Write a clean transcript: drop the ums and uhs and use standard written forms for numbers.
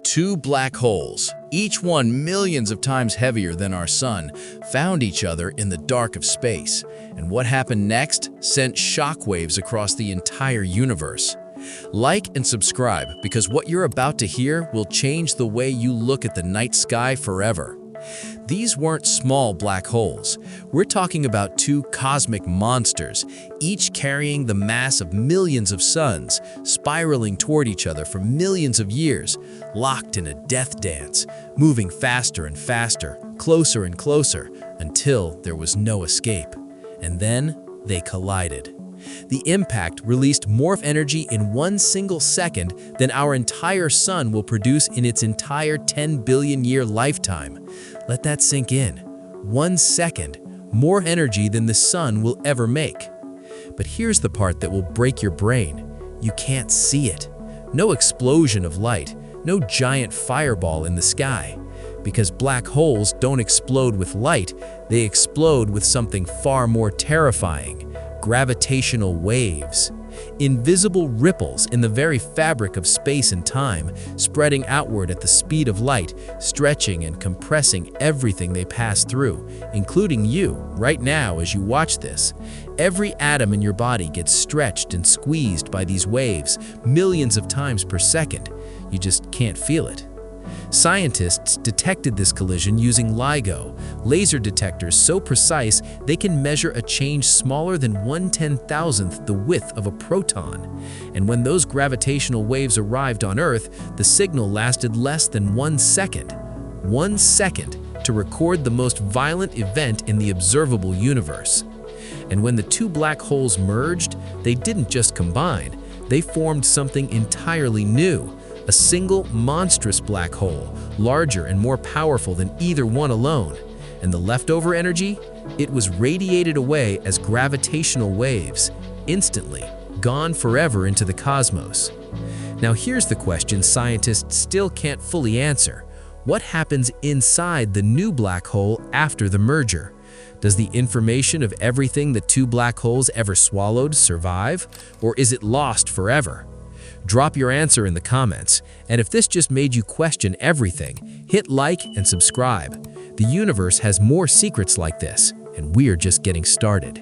Two black holes, each one millions of times heavier than our sun, found each other in the dark of space. And what happened next sent shockwaves across the entire universe. Like and subscribe, because what you're about to hear will change the way you look at the night sky forever. These weren't small black holes. We're talking about two cosmic monsters, each carrying the mass of millions of suns, spiraling toward each other for millions of years, locked in a death dance, moving faster and faster, closer and closer, until there was no escape. And then they collided. The impact released more energy in one single second than our entire sun will produce in its entire 10 billion year lifetime. Let that sink in. 1 second, more energy than the sun will ever make. But here's the part that will break your brain. You can't see it. No explosion of light, no giant fireball in the sky. Because black holes don't explode with light, they explode with something far more terrifying. Gravitational waves. Invisible ripples in the very fabric of space and time, spreading outward at the speed of light, stretching and compressing everything they pass through, including you, right now as you watch this. Every atom in your body gets stretched and squeezed by these waves, millions of times per second. You just can't feel it. Scientists detected this collision using LIGO, laser detectors so precise they can measure a change smaller than 1/10,000th the width of a proton. And when those gravitational waves arrived on Earth, the signal lasted less than 1 second. 1 second to record the most violent event in the observable universe. And when the two black holes merged, they didn't just combine, they formed something entirely new. A single monstrous black hole, larger and more powerful than either one alone. And the leftover energy? It was radiated away as gravitational waves, instantly, gone forever into the cosmos. Now here's the question scientists still can't fully answer. What happens inside the new black hole after the merger? Does the information of everything the two black holes ever swallowed survive? Or is it lost forever? Drop your answer in the comments, and if this just made you question everything, hit like and subscribe. The universe has more secrets like this, and we're just getting started.